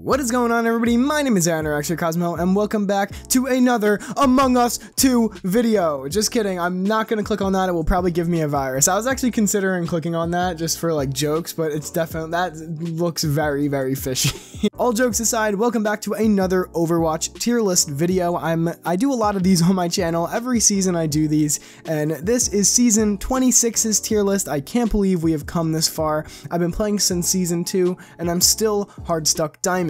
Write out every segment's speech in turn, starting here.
What is going on, everybody? My name is XrayCosmo, and welcome back to another Among Us 2 video. Just kidding, I'm not gonna click on that. It will probably give me a virus. I was actually considering clicking on that just for like jokes, but it's definitely, that looks very, very fishy. All jokes aside, welcome back to another Overwatch tier list video. I do a lot of these on my channel. Every season I do these, and this is season 26's tier list. I can't believe we have come this far. I've been playing since season 2, and I'm still hard stuck diamond.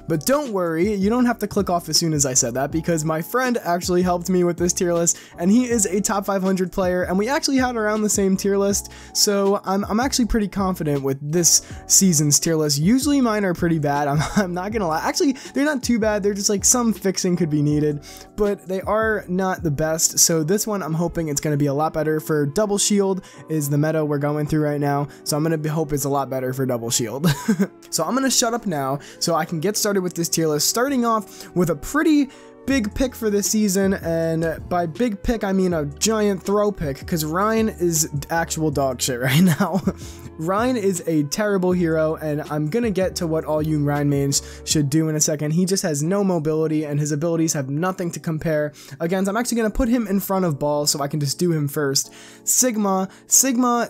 But don't worry, you don't have to click off as soon as I said that, because my friend actually helped me with this tier list, and he is a top 500 player, and we actually had around the same tier list, so I'm actually pretty confident with this season's tier list. Usually mine are pretty bad, I'm not gonna lie. Actually, they're not too bad, they're just like some fixing could be needed, but they are not the best, so this one I'm hoping it's gonna be a lot better. For double shield is the meta we're going through right now, so I'm gonna hope it's a lot better for double shield. So I'm gonna shut up now so I can get started with this tier list, starting off with a pretty big pick for this season, and by big pick I mean a giant throw pick, because Ryan is actual dog shit right now. Ryan is a terrible hero, and I'm gonna get to what all you Ryan mains should do in a second. He just has no mobility, and his abilities have nothing to compare against. I'm actually gonna put him in front of Ball so I can just do him first. Sigma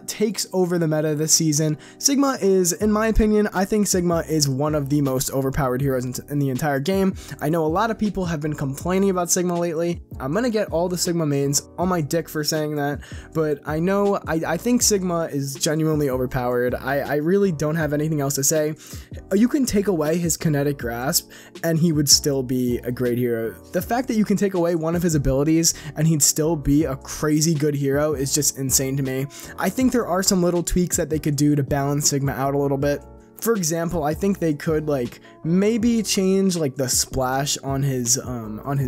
takes over the meta this season. Sigma is, in my opinion, I think Sigma is one of the most overpowered heroes in the entire game. I know a lot of people have been complaining about Sigma lately. I'm gonna get all the Sigma mains on my dick for saying that, but I think Sigma is genuinely overpowered. I really don't have anything else to say. You can take away his kinetic grasp and he would still be a great hero. The fact that you can take away one of his abilities and he'd still be a crazy good hero is just insane to me. I think there are some little tweaks that they could do to balance Sigma out a little bit. For example, I think they could like maybe change like the splash on his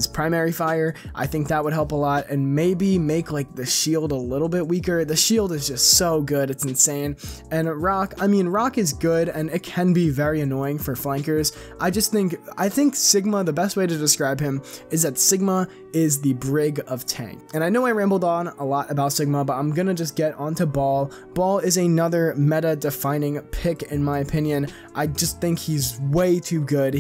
primary fire. I think that would help a lot, and maybe make like the shield a little bit weaker. The shield is just so good, it's insane. And Rock is good, and it can be very annoying for flankers. I think Sigma, the best way to describe him is that Sigma is the Brig of tank. And I know I rambled on a lot about Sigma, but I'm gonna just get onto Ball. Ball is another meta defining pick in my opinion. I just think he's way too good.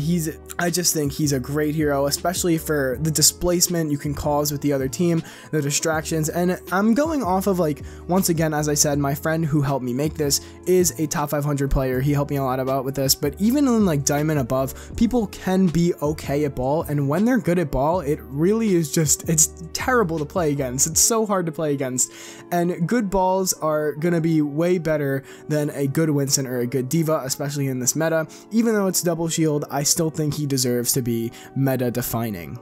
I just think he's a great hero, especially for the displacement you can cause with the other team, the distractions. And I'm going off of, like, once again, as I said, my friend who helped me make this is a top 500 player. He helped me a lot about with this, but even in like diamond above, people can be okay at Ball, and when they're good at Ball, it really is just, it's terrible to play against. It's so hard to play against, and good Balls are gonna be way better than a good Winston or a good Diva, especially in this meta. Even though it's double shield, I still think he deserves to be meta defining.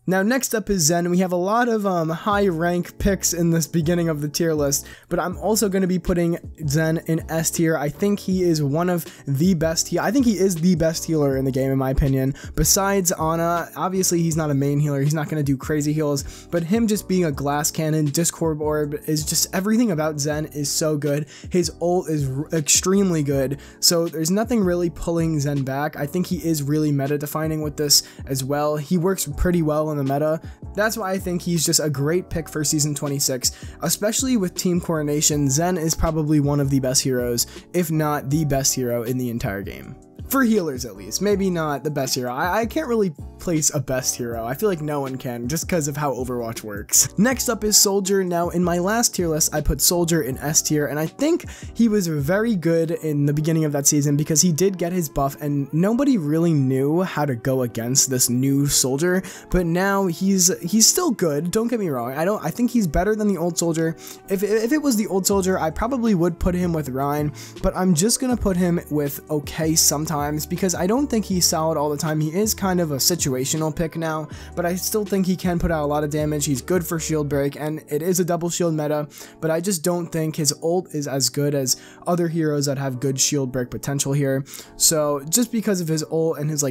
Now next up is Zen. We have a lot of high rank picks in this beginning of the tier list, but I'm also going to be putting Zen in S tier. I think he is one of the best, I think he is the best healer in the game in my opinion. Besides Ana, obviously he's not a main healer, he's not going to do crazy heals, but him just being a glass cannon, Discord orb, is just everything about Zen is so good. His ult is extremely good, so there's nothing really pulling Zen back. I think he is really meta defining with this as well. He works pretty well in the meta. That's why I think he's just a great pick for season 26, especially with team coordination. Zen is probably one of the best heroes, if not the best hero in the entire game. For healers at least, maybe not the best hero. I can't really place a best hero. I feel like no one can, just because of how Overwatch works. Next up is Soldier. Now in my last tier list, I put Soldier in S tier, and I think he was very good in the beginning of that season because he did get his buff, and nobody really knew how to go against this new Soldier. But now he's still good. Don't get me wrong. I think he's better than the old Soldier. If it was the old Soldier, I probably would put him with Ryan, but I'm just gonna put him with okay sometimes, because I don't think he's solid all the time. He is kind of a situational pick now, but I still think he can put out a lot of damage. He's good for shield break, and it is a double shield meta, but I just don't think his ult is as good as other heroes that have good shield break potential here. So just because of his ult and his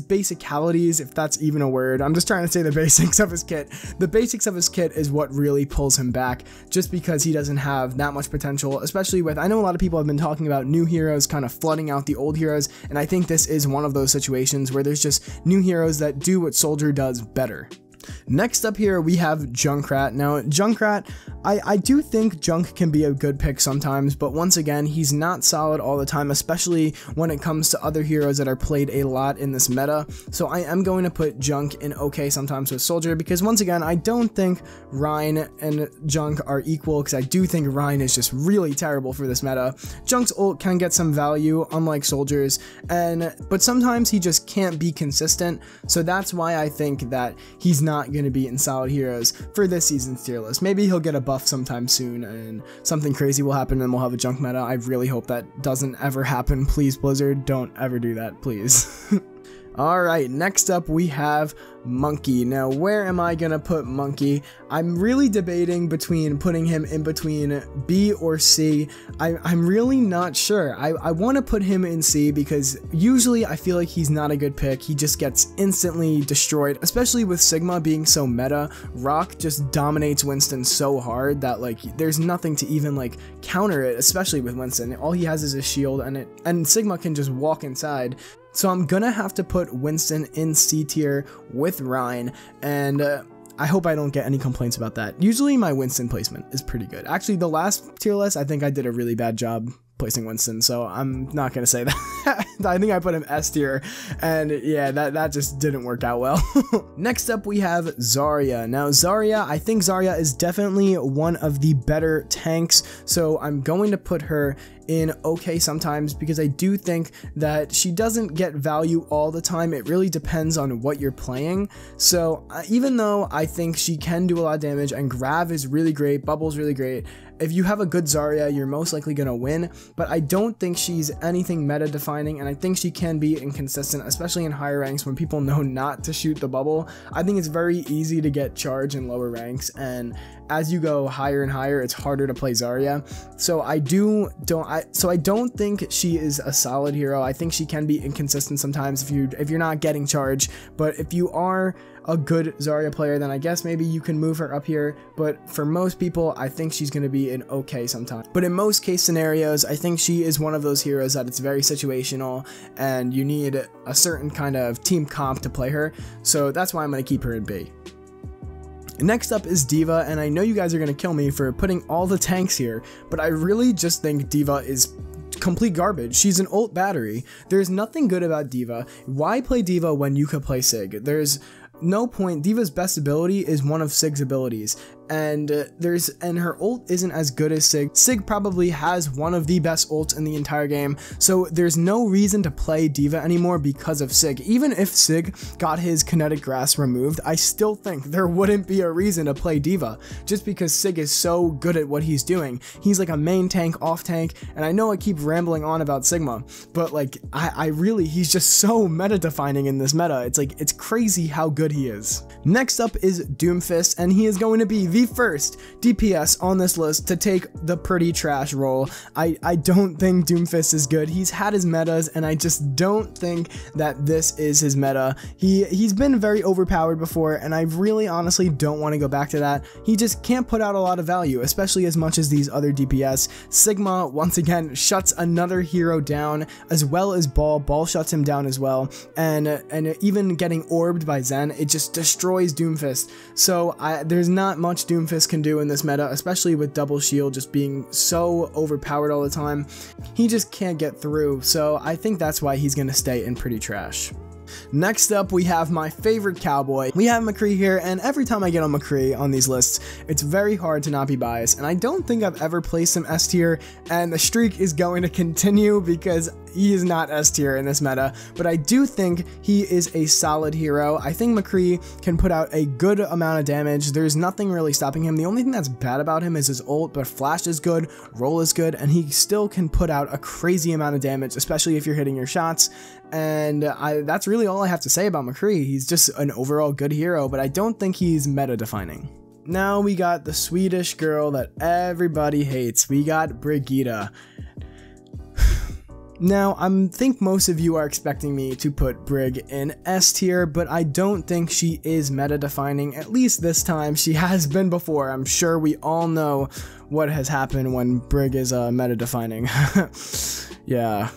basicalities, if that's even a word. I'm just trying to say the basics of his kit. The basics of his kit is what really pulls him back, just because he doesn't have that much potential, especially with, I know a lot of people have been talking about new heroes kind of flooding out the old heroes, and I think this is one of those situations where there's just new heroes that do what Soldier does better. Next up here, we have Junkrat. Now, Junkrat, I do think Junk can be a good pick sometimes, but once again, he's not solid all the time, especially when it comes to other heroes that are played a lot in this meta. So I am going to put Junk in okay sometimes with Soldier, because once again, I don't think Ryan and Junk are equal, because I do think Ryan is just really terrible for this meta. Junk's ult can get some value, unlike Soldier's, but sometimes he just can't be consistent, so that's why I think that he's not going to be in solid heroes for this season's tier list. Maybe he'll get a buff sometime soon and something crazy will happen and we'll have a Junk meta. I really hope that doesn't ever happen. Please, Blizzard, don't ever do that, please. Alright, next up we have Monkey. Now, where am I gonna put Monkey? I'm really debating between putting him in between B or C. I'm really not sure. I want to put him in C because usually I feel like he's not a good pick. He just gets instantly destroyed, especially with Sigma being so meta. Rock just dominates Winston so hard that like there's nothing to even like counter it, especially with Winston. All he has is a shield and Sigma can just walk inside. So I'm gonna have to put Winston in C tier with Ryan, and I hope I don't get any complaints about that. Usually my Winston placement is pretty good. Actually, the last tier list, I think I did a really bad job placing Winston, so I'm not gonna say that. I think I put him S tier, and yeah, that just didn't work out well. Next up we have Zarya. Now Zarya, I think Zarya is definitely one of the better tanks, so I'm going to put her in okay sometimes because I do think that she doesn't get value all the time. It really depends on what you're playing. So even though I think she can do a lot of damage and Grav is really great, Bubble's really great, if you have a good Zarya, you're most likely gonna win, but I don't think she's anything meta defining, and I think she can be inconsistent, especially in higher ranks when people know not to shoot the bubble. I think it's very easy to get charge in lower ranks, and as you go higher and higher, it's harder to play Zarya. So I don't think she is a solid hero. I think she can be inconsistent sometimes if you're not getting charge, but if you are a good Zarya player, then I guess maybe you can move her up here, but for most people, I think she's going to be an okay sometimes. But in most case scenarios, I think she is one of those heroes that it's very situational, and you need a certain kind of team comp to play her, so that's why I'm going to keep her in B. Next up is Diva, and I know you guys are going to kill me for putting all the tanks here, but I really just think Diva is complete garbage. She's an ult battery. There's nothing good about Diva. Why play Diva when you could play Sig? There's no point. Diva's best ability is one of Sig's abilities, and her ult isn't as good as Sig. Sig probably has one of the best ults in the entire game, so there's no reason to play Diva anymore because of Sig. Even if Sig got his kinetic grass removed, I still think there wouldn't be a reason to play Diva, just because Sig is so good at what he's doing. He's like a main tank, off tank, and I know I keep rambling on about Sigma, but like he's just so meta defining in this meta. It's crazy how good he is. Next up is Doomfist, and he is going to be the first DPS on this list to take the pretty trash role. I don't think Doomfist is good. He's had his metas, and I just don't think that this is his meta. He's been very overpowered before, and I really honestly don't want to go back to that. He just can't put out a lot of value, especially as much as these other DPS. Sigma, once again, shuts another hero down, as well as Ball. Ball shuts him down as well, and even getting orbed by Zen, it just destroys Doomfist. So there's not much Doomfist can do in this meta, especially with double shield just being so overpowered all the time. He just can't get through, so I think that's why he's gonna stay in pretty trash. Next up, we have my favorite cowboy. We have Mccree here, and every time I get on Mccree on these lists, it's very hard to not be biased, and I don't think I've ever placed him S tier, and the streak is going to continue because he is not S tier in this meta, but I do think he is a solid hero. I think Mccree can put out a good amount of damage. There's nothing really stopping him. The only thing that's bad about him is his ult, but flash is good, roll is good, and he still can put out a crazy amount of damage, especially if you're hitting your shots. And that's really all I have to say about Mccree. He's just an overall good hero, but I don't think he's meta defining. Now we got the Swedish girl that everybody hates. We got Brigitta. Now, I think most of you are expecting me to put Brig in S tier, but I don't think she is meta defining, at least this time. She has been before. I'm sure we all know what has happened when Brig is meta defining. Yeah,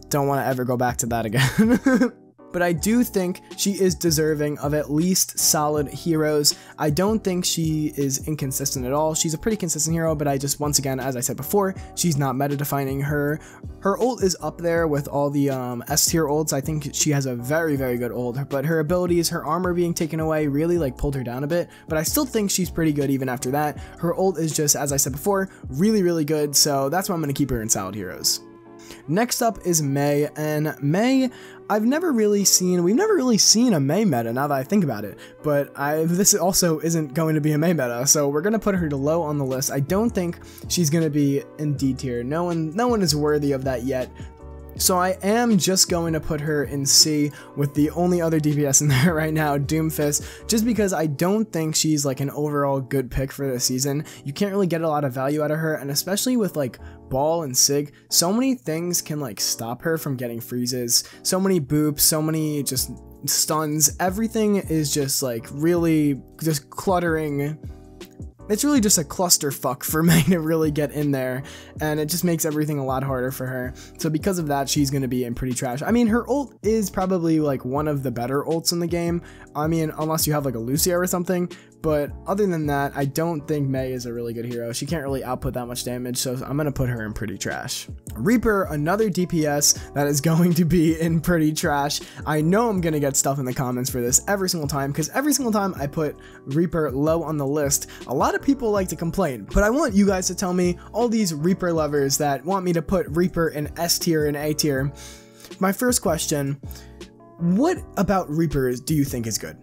don't want to ever go back to that again. but I do think she is deserving of at least solid heroes. I don't think she is inconsistent at all. She's a pretty consistent hero, but I just, once again, as I said before, she's not meta defining. Her ult is up there with all the S tier ults. I think she has a very, very good ult, but her abilities, her armor being taken away really like pulled her down a bit, but I still think she's pretty good even after that. Her ult is just, as I said before, really, really good, so that's why I'm going to keep her in solid heroes. Next up is Mei, and Mei, we've never really seen a Mei meta now that I think about it, but this also isn't going to be a Mei meta, so we're going to put her to low on the list. I don't think she's going to be in D tier. No one is worthy of that yet. So I am just going to put her in C with the only other DPS in there right now, Doomfist, just because I don't think she's like an overall good pick for this season. You can't really get a lot of value out of her, and especially with like Ball and Sig, so many things can like stop her from getting freezes, so many boops, so many just stuns, everything is just like really just cluttering. It's really just a clusterfuck for Mei to really get in there, and it just makes everything a lot harder for her. So because of that, she's going to be in pretty trash. I mean, her ult is probably like one of the better ults in the game. I mean, unless you have like a Lucio or something, but other than that, I don't think Mei is a really good hero. She can't really output that much damage, so I'm going to put her in pretty trash. Reaper, another DPS that is going to be in pretty trash. I know I'm going to get stuff in the comments for this every single time, because every single time I put Reaper low on the list, a lot of people like to complain, but I want you guys to tell me, all these Reaper lovers that want me to put Reaper in S tier and A tier. My first question, what about Reaper do you think is good?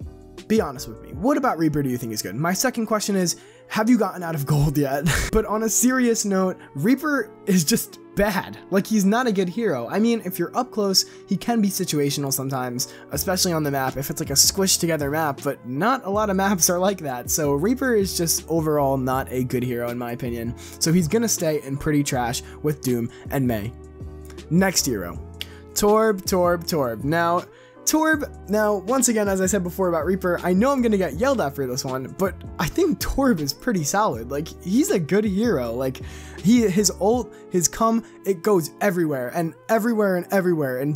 Be honest with me. What about Reaper do you think is good? My second question is, have you gotten out of gold yet? But on a serious note, Reaper is just bad. Like, he's not a good hero. I mean, if you're up close, he can be situational sometimes, especially on the map, if it's like a squished together map, but not a lot of maps are like that. So Reaper is just overall not a good hero in my opinion. So he's gonna stay in pretty trash with Doom and Mei. Next hero, Torb. Now, once again, as I said before about Reaper, I know I'm gonna get yelled at for this one, but I think Torb is pretty solid. Like, he's a good hero. Like, his ult, his cum, it goes everywhere and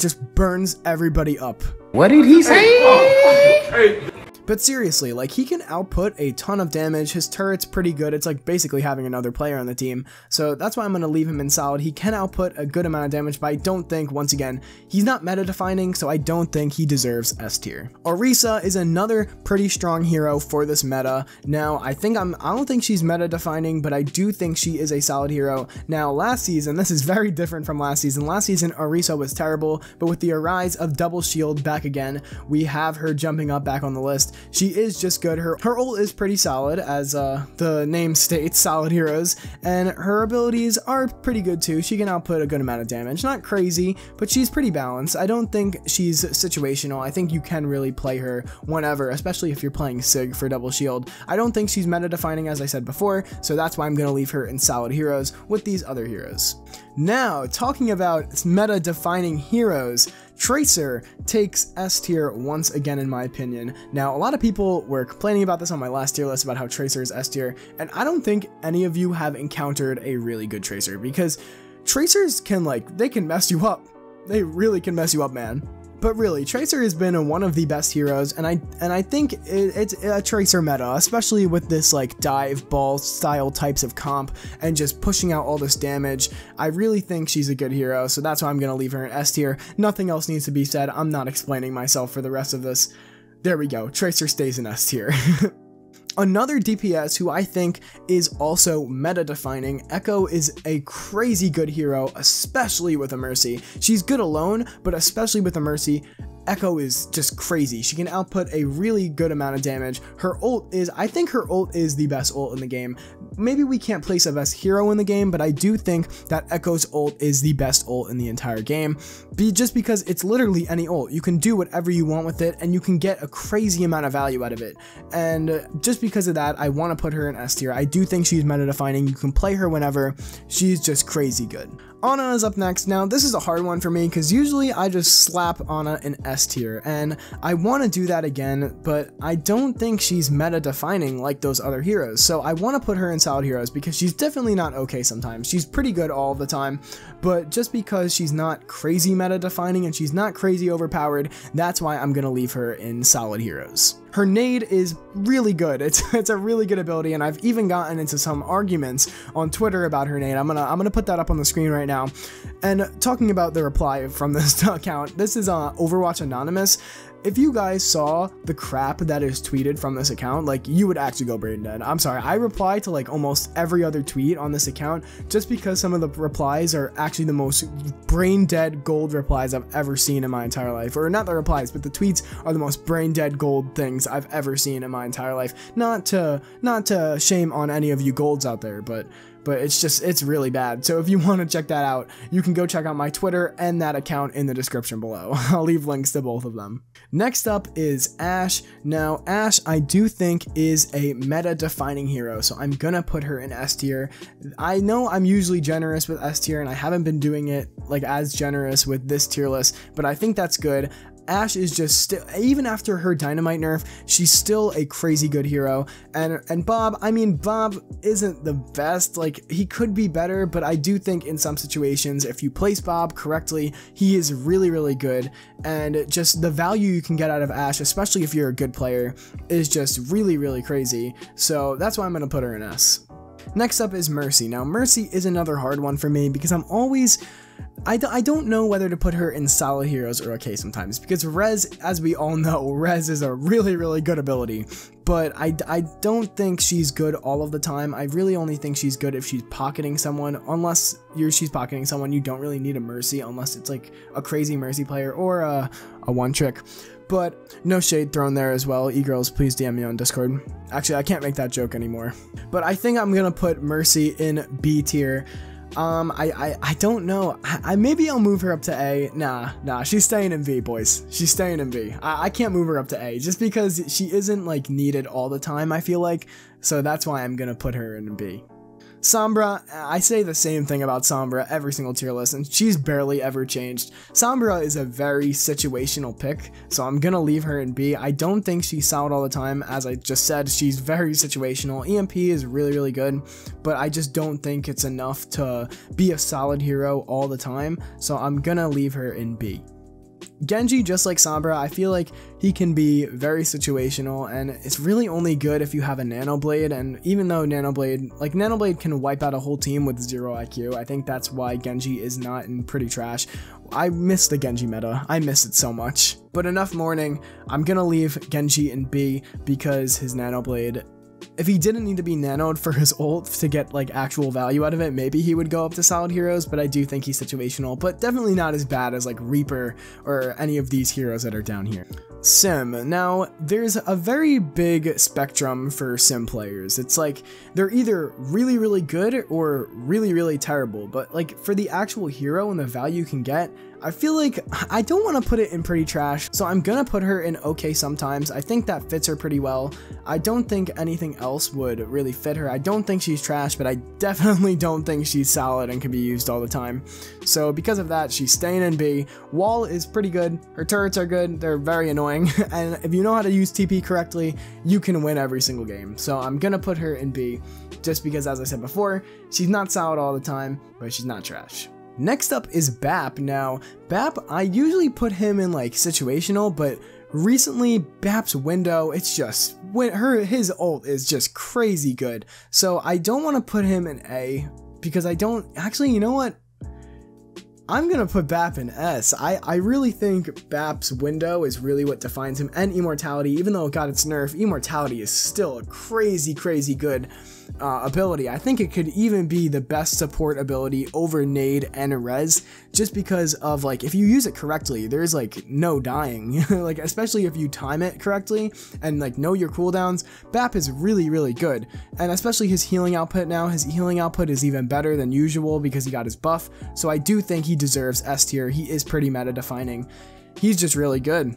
just burns everybody up. What did he say? But seriously, like, he can output a ton of damage. His turret's pretty good. It's like basically having another player on the team. So that's why I'm going to leave him in solid. He can output a good amount of damage, but I don't think, once again, he's not meta defining, so I don't think he deserves S tier. Orisa is another pretty strong hero for this meta. Now, I don't think she's meta defining, but I do think she is a solid hero. Now, last season, this is very different from last season. Last season, Orisa was terrible, but with the rise of Double Shield back again, we have her jumping up back on the list. She is just good. Her ult is pretty solid, as the name states, solid heroes, and her abilities are pretty good too. She can output a good amount of damage. Not crazy, but she's pretty balanced. I don't think she's situational. I think you can really play her whenever, especially if you're playing Sig for Double Shield. I don't think she's meta defining, as I said before, so that's why I'm going to leave her in solid heroes with these other heroes. Now, talking about meta defining heroes, Tracer takes S tier once again in my opinion. Now, a lot of people were complaining about this on my last tier list about how Tracer is S tier, and I don't think any of you have encountered a really good Tracer, because Tracers can, like, they can mess you up. They really can mess you up, man. But really, Tracer has been one of the best heroes, and I think it's a Tracer meta, especially with this like dive ball style types of comp and just pushing out all this damage. I really think she's a good hero, so that's why I'm gonna leave her in S tier. Nothing else needs to be said. I'm not explaining myself for the rest of this. There we go. Tracer stays in S tier. Another DPS who I think is also meta defining, Echo is a crazy good hero, especially with a Mercy. She's good alone, but especially with a Mercy, Echo is just crazy. She can output a really good amount of damage. I think her ult is the best ult in the game. Maybe we can't place a best hero in the game, but I do think that Echo's ult is the best ult in the entire game. Just because it's literally any ult. You can do whatever you want with it, and you can get a crazy amount of value out of it. And just because of that, I want to put her in S tier. I do think she's meta defining. You can play her whenever. She's just crazy good. Ana is up next. Now, this is a hard one for me because usually I just slap Ana in S tier, and I want to do that again, but I don't think she's meta defining like those other heroes. So I want to put her in solid heroes because she's definitely not okay sometimes. She's pretty good all the time, but just because she's not crazy meta defining and she's not crazy overpowered, that's why I'm going to leave her in solid heroes. Her nade is really good. It's a really good ability, and I've even gotten into some arguments on Twitter about her nade. I'm gonna put that up on the screen right now. And talking about the reply from this account, this is Overwatch Anonymous. If you guys saw the crap that is tweeted from this account, like, you would actually go brain dead. I'm sorry, I reply to like almost every other tweet on this account just because some of the replies are actually the most brain dead gold replies I've ever seen in my entire life. Or not the replies, but the tweets are the most brain dead gold things I've ever seen in my entire life. Not to shame on any of you golds out there, but it's really bad. So if you want to check that out, you can go check out my Twitter and that account in the description below. I'll leave links to both of them. Next up is Ashe. Now, Ashe, I do think is a meta defining hero, so I'm gonna put her in S tier. I know I'm usually generous with S tier, and I haven't been doing it like as generous with this tier list, but I think that's good. Ashe is just still, even after her dynamite nerf, she's still a crazy good hero. And Bob, I mean, Bob isn't the best, like, he could be better, but I do think in some situations, if you place Bob correctly, he is really, really good. And just the value you can get out of Ashe, especially if you're a good player, is just really, really crazy. So that's why I'm going to put her in S. Next up is Mercy. Now, Mercy is another hard one for me because I'm always... I don't know whether to put her in solid heroes or okay sometimes, because Rez, as we all know, Rez is a really, really good ability, but I don't think she's good all of the time. I really only think she's good if she's pocketing someone. Unless she's pocketing someone, you don't really need a Mercy unless it's like a crazy Mercy player or a one trick. But no shade thrown there as well. E-girls, please DM me on Discord. Actually, I can't make that joke anymore. But I think I'm gonna put Mercy in B tier. I don't know. Maybe I'll move her up to A. Nah, she's staying in B, boys. She's staying in B. I can't move her up to A just because she isn't like needed all the time, I feel like. So that's why I'm gonna put her in B. Sombra, I say the same thing about Sombra every single tier list, and she's barely ever changed. Sombra is a very situational pick, so I'm gonna leave her in B. I don't think she's solid all the time. As I just said, she's very situational. EMP is really, really good, but I just don't think it's enough to be a solid hero all the time, so I'm gonna leave her in B. Genji, just like Sombra, I feel like he can be very situational, and it's really only good if you have a Nano Blade. And even though Nano Blade can wipe out a whole team with 0 IQ, I think that's why Genji is not in pretty trash. I miss the Genji meta. I miss it so much. But enough mourning. I'm gonna leave Genji in B because his Nano Blade, if he didn't need to be nanoed for his ult to get like actual value out of it, maybe he would go up to solid heroes, but I do think he's situational, but definitely not as bad as like Reaper or any of these heroes that are down here. Sim. Now, there's a very big spectrum for Sim players. It's like they're either really, really good or really, really terrible, but like for the actual hero and the value you can get, I feel like I don't want to put it in pretty trash, so I'm gonna put her in okay sometimes. I think that fits her pretty well. I don't think anything else would really fit her. I don't think she's trash, but I definitely don't think she's solid and can be used all the time. So because of that, she's staying in B. Wall is pretty good. Her turrets are good. They're very annoying. And if you know how to use TP correctly, you can win every single game. So I'm gonna put her in B just because, as I said before, she's not solid all the time, but she's not trash. Next up is Bap. Now, Bap, I usually put him in like situational, but recently Bap's window, it's just, his ult is just crazy good. So I don't want to put him in A because I don't, actually, you know what? I'm gonna put Bap in S. I really think Bap's window is really what defines him, and Immortality. Even though it got its nerf, Immortality is still a crazy, crazy good ability. I think it could even be the best support ability over Nade and Rez, just because of like, if you use it correctly, there's like no dying. Like, especially if you time it correctly and like know your cooldowns, Bap is really, really good. And especially his healing output now, his healing output is even better than usual because he got his buff. So I do think he deserves S tier. He is pretty meta defining. He's just really good.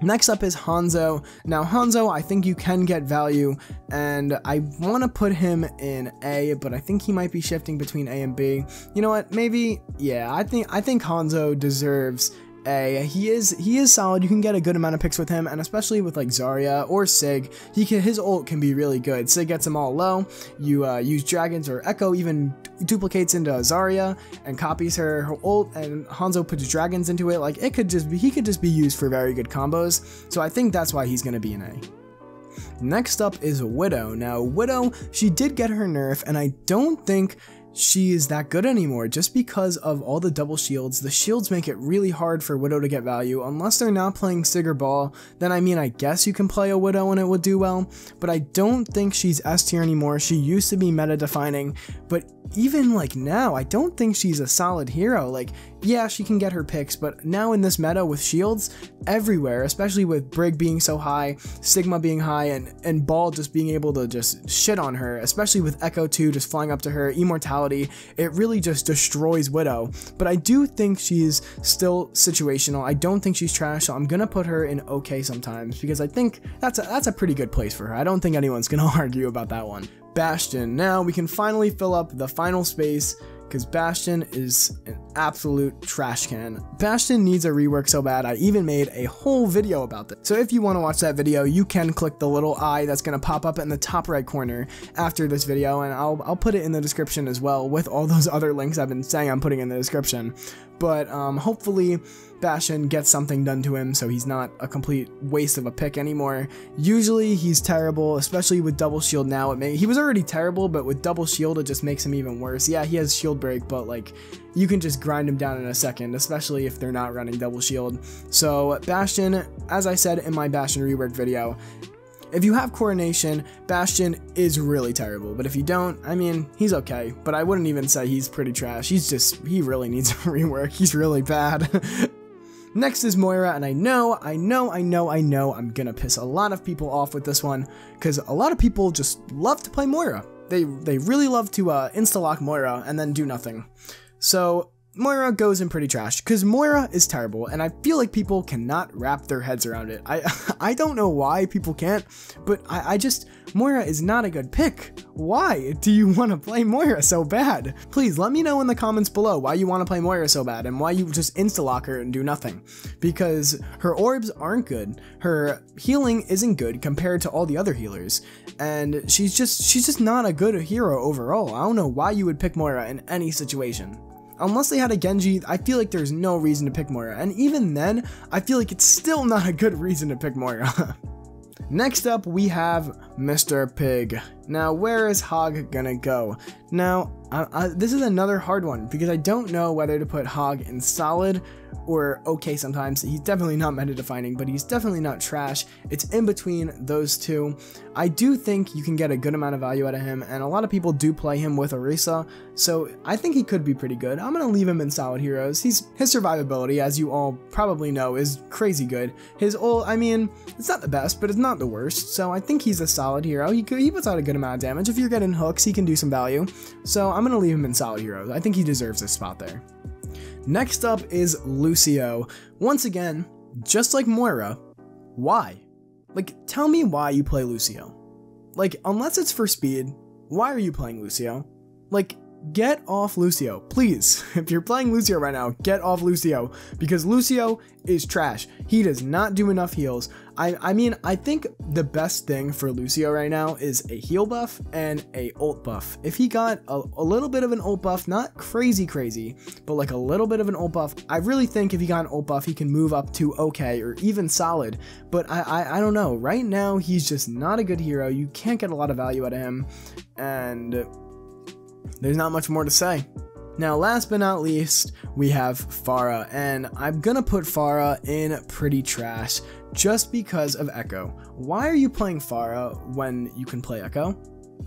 Next up is Hanzo. Now Hanzo, I think you can get value, and I want to put him in A, but I think he might be shifting between A and B. You know what? Maybe, yeah, I think Hanzo deserves A. He is solid. You can get a good amount of picks with him, and especially with like Zarya or Sig, his ult can be really good. Sig gets them all low. You use dragons, or Echo even duplicates into Zarya and copies her ult, and Hanzo puts dragons into it. Like, he could just be used for very good combos. So I think that's why he's gonna be an A. Next up is Widow. Now Widow, she did get her nerf, and I don't think she is that good anymore just because of all the double shields. The shields make it really hard for Widow to get value unless they're not playing Sig or Ball. Then I mean, I guess you can play a Widow and it will do well, but I don't think she's S tier anymore. She used to be meta defining, but even like now, I don't think she's a solid hero. Like, yeah, she can get her picks, but now in this meta with shields everywhere, especially with Brig being so high, Sigma being high, and Ball just being able to just shit on her, especially with Echo 2 just flying up to her, immortality, it really just destroys Widow. But I do think she's still situational. I don't think she's trash, so I'm gonna put her in okay sometimes, because I think that's a pretty good place for her. I don't think anyone's gonna argue about that one. Bastion. Now we can finally fill up the final space, because Bastion is an absolute trash can. Bastion needs a rework so bad, I even made a whole video about this. So if you want to watch that video, you can click the little eye that's going to pop up in the top right corner after this video, and I'll put it in the description as well with all those other links I've been saying I'm putting in the description. But hopefully Bastion gets something done to him so he's not a complete waste of a pick anymore. Usually he's terrible, especially with double shield now. He was already terrible, but with double shield it just makes him even worse. Yeah, he has shield break, but like, you can just grind him down in a second, especially if they're not running double shield. So Bastion, as I said in my Bastion rework video, if you have Coronation, Bastion is really terrible, but if you don't, I mean, he's okay, but I wouldn't even say he's pretty trash. He really needs a rework. He's really bad. Next is Moira, and I know I'm gonna piss a lot of people off with this one, because a lot of people just love to play Moira. They really love to insta-lock Moira and then do nothing. So Moira goes in pretty trash, because Moira is terrible, and I feel like people cannot wrap their heads around it. I don't know why people can't, but Moira is not a good pick. Why do you want to play Moira so bad? Please let me know in the comments below why you want to play Moira so bad, and why you just insta-lock her and do nothing. Because her orbs aren't good, her healing isn't good compared to all the other healers, and she's just not a good hero overall. I don't know why you would pick Moira in any situation. Unless they had a Genji, I feel like there's no reason to pick Moira, and even then, I feel like it's still not a good reason to pick Moira. Next up, we have Mr. Pig. Now, where is Hog gonna go? Now, this is another hard one, because I don't know whether to put Hog in solid or okay sometimes. He's definitely not meta defining, but he's definitely not trash. It's in between those two. I do think you can get a good amount of value out of him, and a lot of people do play him with Orisa, so I think he could be pretty good. I'm gonna leave him in solid heroes. His survivability, as you all probably know, is crazy good. His ult, I mean, it's not the best, but it's not the worst, so I think he's a solid hero. He puts out a good amount of damage. If you're getting hooks, he can do some value, so I'm gonna leave him in solid heroes. I think he deserves a spot there. Next up is Lucio. Once again, just like Moira, why? Like, tell me why you play Lucio. Like, unless it's for speed, why are you playing Lucio? Like, get off Lucio, please. If you're playing Lucio right now, get off Lucio, because Lucio is trash. He does not do enough heals. I mean, I think the best thing for Lucio right now is a heal buff and a ult buff. If he got a little bit of an ult buff, not crazy, but like a little bit of an ult buff, I really think if he got an ult buff, he can move up to okay or even solid. But I don't know. Right now, he's just not a good hero. You can't get a lot of value out of him, and there's not much more to say. Now, last but not least, we have Pharah, and I'm gonna put Pharah in pretty trash just because of Echo. Why are you playing Pharah when you can play Echo?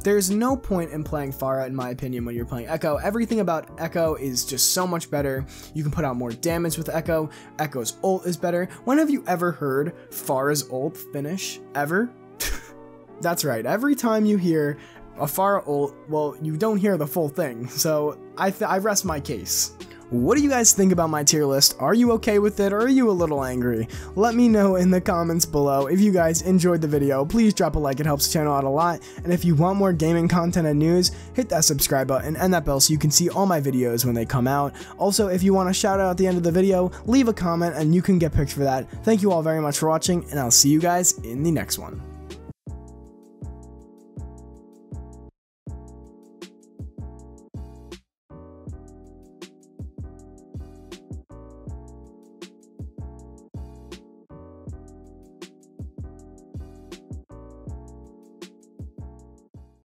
There's no point in playing Pharah, in my opinion, when you're playing Echo. Everything about Echo is just so much better. You can put out more damage with Echo. Echo's ult is better. When have you ever heard Pharah's ult finish? Ever? That's right, every time you hear a Pharah ult, well, you don't hear the full thing, so I rest my case. What do you guys think about my tier list? Are you okay with it, or are you a little angry? Let me know in the comments below. If you guys enjoyed the video, please drop a like, it helps the channel out a lot. And if you want more gaming content and news, hit that subscribe button and that bell so you can see all my videos when they come out. Also, if you want a shout out at the end of the video, leave a comment and you can get picked for that. Thank you all very much for watching, and I'll see you guys in the next one.